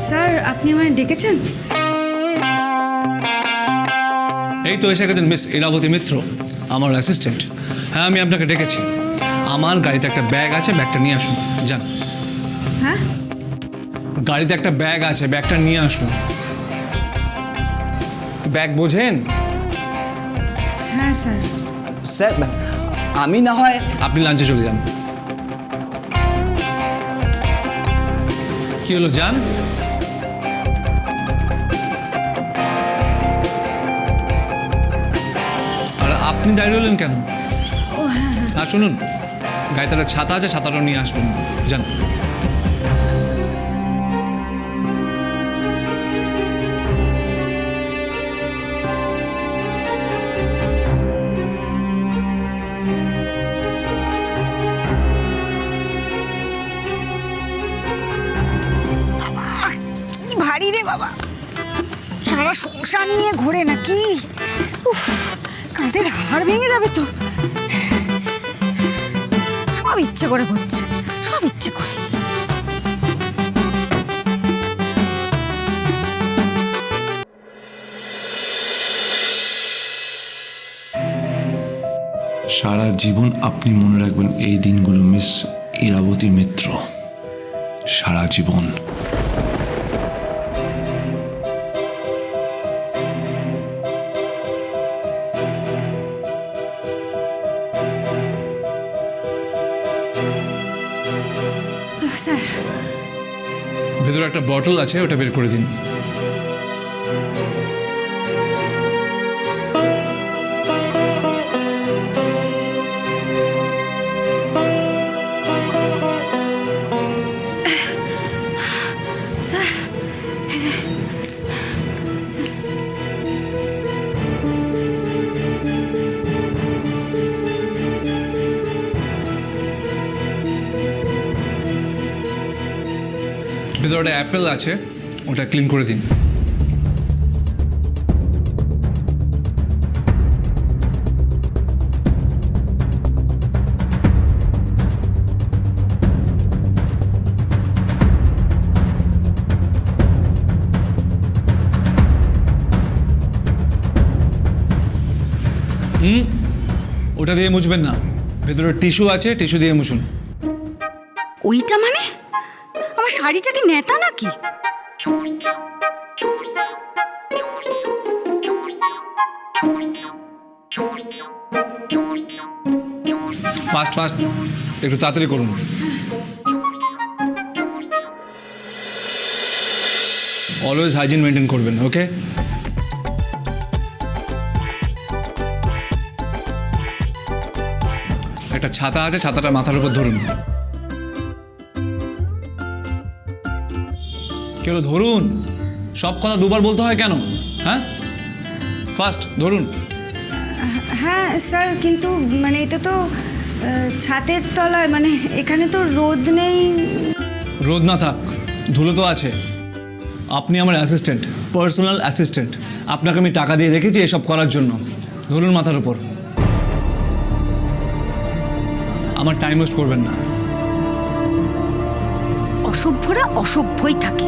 Sir আপনি আমায় ডেকেছেন? এই তো এসে গেছেন মিস ইরাবতী মিত্র, আমার অ্যাসিস্ট্যান্ট। হ্যাঁ, আমি আপনাকে ডেকেছি। আমার গাড়িতে একটা ব্যাগ আছে, ব্যাগটা নিয়ে আসুন। যান। হ্যাঁ, গাড়িতে একটা ব্যাগ আছে, ব্যাগটা নিয়ে আসুন। ব্যাগ বোঝেন? হ্যাঁ স্যার। স্যার আমি না হয় আপনি লাঞ্চে চলে যান। কি হলো, যান। আর আপনি দাঁড়িয়ে রইলেন কেন? ও হ্যাঁ হ্যাঁ। হ্যাঁ শুনুন, গাড়িতে একটা ছাতা আছে, ছাতাটা নিয়ে আসবেন। যান। কি ভারী রে বাবা, সারা সংসার নিয়ে ঘোরে নাকি? উফ, কাঁধের হাড় ভেঙে যাবে তো। সব ইচ্ছে করে হচ্ছে, সব ইচ্ছে করে। সারা জীবন আপনি মনে রাখবেন এই দিনগুলো মিস ইরাবতী মিত্র, সারা জীবন। স্যার ভেতরে একটা বটল আছে, ওটা বের করে দিন। স্যার এই যে, ভেতরে একটা অ্যাপেল আছে, ওটা ক্লিন করে দিন। ওটা দিয়ে মুছবেন না, ভেতরে টিস্যু আছে, টিস্যু দিয়ে মুছুন। ওইটা মানে আমার শাড়িটা কি নেতা নাকি? ফাস্ট ফাস্ট, একটু তাড়াতাড়ি করুন। অলওয়েজ হাইজিন মেনটেন করবেন, ওকে? একটা ছাতা আছে, ছাতাটা মাথার উপর ধরুন। কেন ধরুন? সব কথা দুবার বলতে হয় কেন? হ্যাঁ, ফাস্ট ধরুন। হ্যাঁ স্যার, কিন্তু মানে এটা তো ছাদের তলায়, মানে এখানে তো রোদ নেই। রোদ না থাক, ধুলো তো আছে। আপনি আমার অ্যাসিস্ট্যান্ট, পার্সোনাল অ্যাসিস্ট্যান্ট। আপনাকে আমি টাকা দিয়ে রেখেছি এসব করার জন্য। ধরুন মাথার উপর। আমার টাইম ওয়েস্ট করবেন না। অসভ্যরা অসভ্যই থাকে।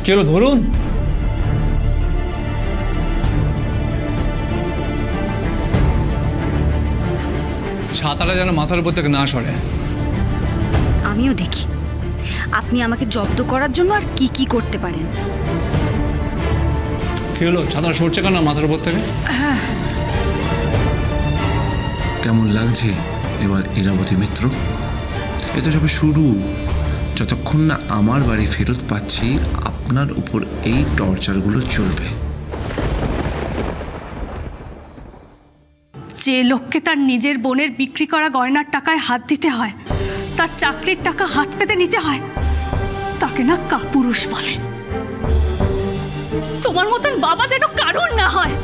কেন ধরুন। ছাতাটা যেন মাথার উপর থেকে না সরে। আমিও দেখি আপনি আমাকে জব্দ করার জন্য আর কি কি করতে পারেন। কি হলো, ছাতাটা সরছে কেন মাথার উপর থেকে? কেমন লাগছে এবার ইরাবতী মিত্র? এ তো সবে শুরু। যতক্ষণ না আমার বাড়ি ফেরত পাচ্ছি, আপনার উপর এই টর্চারগুলো চলবে। যে লোককে তার নিজের বোনের বিক্রি করা গয়নার টাকায় হাত দিতে হয়, তার চাকরির টাকা হাত পেতে নিতে হয়, তাকে না কাপুরুষ বলে। তোমার মতন বাবা যেন কারণ না হয়।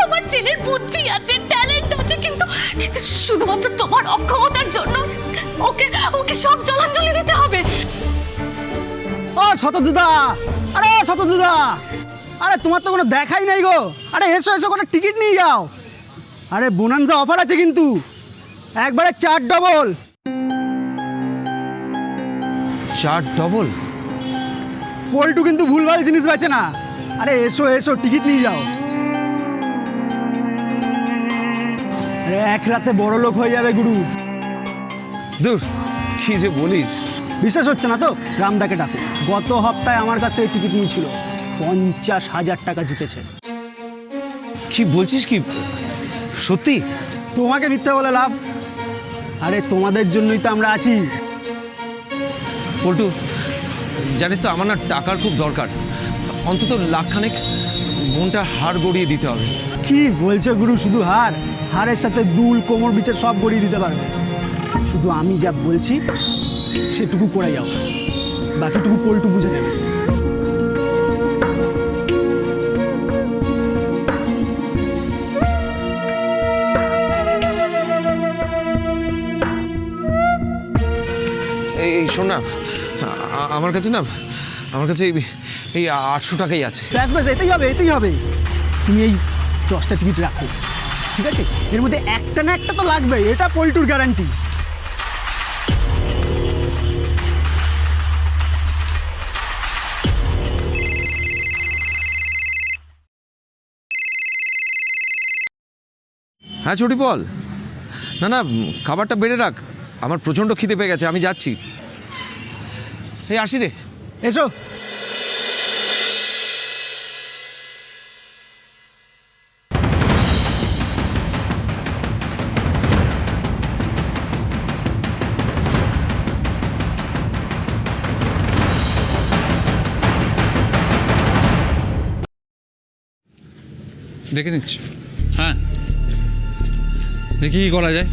আমার ছেলের বুদ্ধি আছে, ট্যালেন্ট আছে, কিন্তু কিন্তু শুধুমাত্র তোমার অক্ষমতার জন্য ওকে ওকে সব জলাঞ্জলি দিতে হবে। ও শতদুদা, আরে শতদুদা, আরে তোমার তো কোনো দেখাই নাই গো। আরে এসো এসো, কোনো টিকিট নিয়ে যাও। আরে বোনান্সা অফার আছে কিন্তু, একবারে 4 ডবল। চার ডবল? পল্টু কিন্তু ভুলভাল জিনিস বেচে না। আরে এসো এসো, টিকিট নিয়ে যাও। আরে এক রাতে বড় লোক হয়ে যাবে গুরু। দূর, কি যে বলিস। বিশ্বাস হচ্ছে না তো? রামদাকে ডাকো। গত সপ্তাহে আমার কাছ থেকে টিকিট নিয়েছিল, 50,000 টাকা জিতেছে। কি বলছিস কি? সত্যি? তোমাকে মিথ্যে বলে লাভ? আরে তোমাদের জন্যই তো আমরা আছি। পল্টু, জানিস তো আমার না টাকার খুব দরকার, অন্তত লাখখানেক। বোনটার হাড় গড়িয়ে দিতে হবে। কি বলছো গুরু? শুধু হার? হারের সাথে দুল, কোমর, বিচের সব গড়িয়ে দিতে পারবে। শুধু আমি যা বলছি সেটুকু করে যাও, বাকিটুকু পল্টু বুঝে নেবে। এই শোন না, আমার কাছে এই 800 টাকাই আছে। ব্যাস ব্যাস, এতেই হবে এতেই হবে। তুমি এই 10টা টিকিট রাখো, ঠিক আছে? এর মধ্যে একটা না একটা তো লাগবে, এটা পল্টুর গ্যারান্টি। হ্যাঁ ছোটি বল। না না, খাবারটা বেড়ে রাখ, আমার প্রচণ্ড খিদে পেয়ে গেছে, আমি যাচ্ছি। এই আসি রে। এসো। দেখে নিচ্ছি। হ্যাঁ, দেখি কী করা যায়।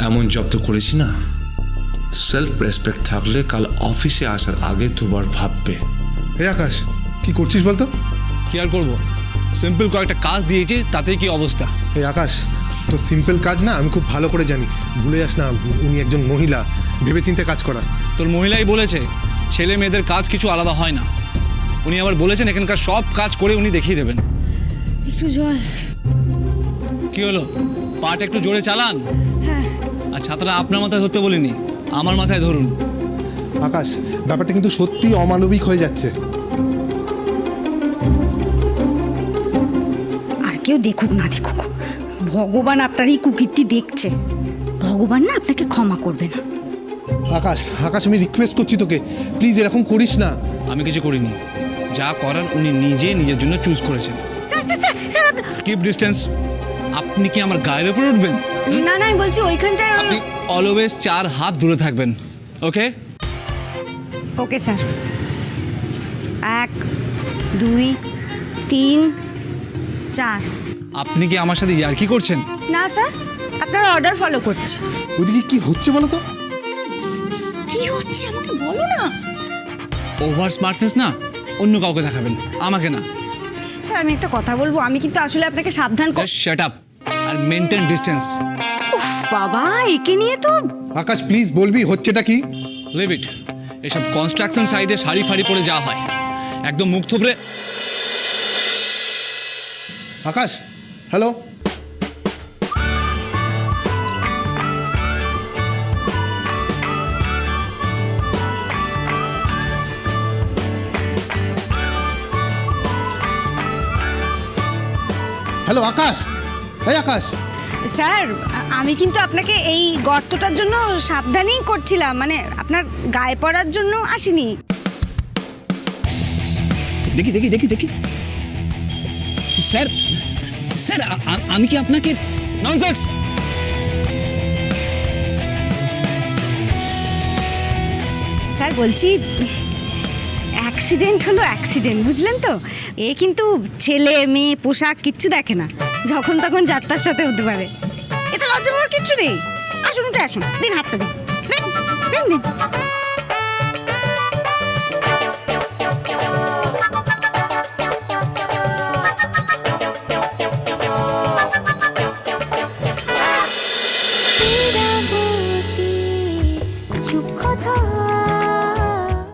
এমন জব্দ করেছি না, সেলফ রেসপেক্ট থাকলে কাল অফিসে আসার আগে দুবার ভাববে। হে আকাশ, কি করছিস বলতো? কি আর করবো, সিম্পল কয়েকটা কাজ দিয়েছি, তাতেই কি অবস্থা। হে আকাশ, তো সিম্পল কাজ না আমি খুব ভালো করে জানি। ভুলে যাস না উনি একজন মহিলা, ভেবেচিন্তে কাজ করা। তোর মহিলাই বলেছে ছেলে মেয়েদের কাজ কিছু আলাদা হয় না। উনি আবার বলেছেন এখানকার সব কাজ করে উনি দেখিয়ে দেবেন। একটু জল। কি হলো, পাটা একটু জোরে চালান। আর ছাতাটা আপনার মাথায় ধরতে বলিনি, আমার মাথায় ধরুন। আকাশ, ব্যাপারটা কিন্তু সত্যি অমানবিক হয়ে যাচ্ছে। আর কেউ দেখুক না দেখুক, ভগবান আপনার এই কুকীর্তি দেখছে। ভগবান না আপনাকে ক্ষমা করবে না। আকাশ আকাশ, আমি রিকোয়েস্ট করছি তোকে, প্লিজ এরকম করিস না। আমি কিছু করিনি, যা করার উনি নিজে নিজের জন্য চুজ করেছেন। Keep distance. আপনি কি আমার গায়ের উপর উঠবেন? না না, আমি বলছি ওইখানটায়। আপনি অলওয়েজ 4 হাত দূরে থাকবেন, ওকে? Okay sir. 1 2 3 4। আপনি কি আমার সাথে ইয়ার্কি করছেন? না স্যার, আপনার অর্ডার ফলো করছি। ওদিকে কি হচ্ছে বলো তো? কি হচ্ছে আমাকে বলো না। ওভার স্মার্টনেস না অন্য কাউকে দেখাবেন, আমাকে না। স্যার আমি একটা কথা বলবো, আমি কিন্তু আসলে আপনাকে সাবধান জাস্ট শাট আপ আর মেইনটেইন ডিসটেন্স। উফ বাবা, একে নিয়ে তো। আকাশ প্লিজ বলবি হচ্ছেটা কি? Leave it. এসব কনস্ট্রাকশন সাইডে শাড়ি ফাড়ি পরে যাওয়া হয়, একদম মুখ থুবড়ে। আকাশ, হ্যালো। হ্যালো আকাশ, এই আকাশ। স্যার আমি কিন্তু আপনাকে এই গর্তটার জন্য সাবধানই করছিলাম, মানে আপনার গায়ে পড়ার জন্য আসিনি। দেখি দেখি দেখি দেখি স্যার, স্যার আমি কি আপনাকে? ননসেন্স। স্যার বলছি, অ্যাক্সিডেন্ট হলো অ্যাক্সিডেন্ট, বুঝলেন তো? এ কিন্তু ছেলে মেয়ে পোশাক কিচ্ছু দেখে না, যখন তখন যাত্রার সাথে হতে পারে। এতে লজ্জা পাওয়ার কিচ্ছু নেই। আসুন উঠে আসুন, দিন হাতটা দিন, দিন দিন দিন।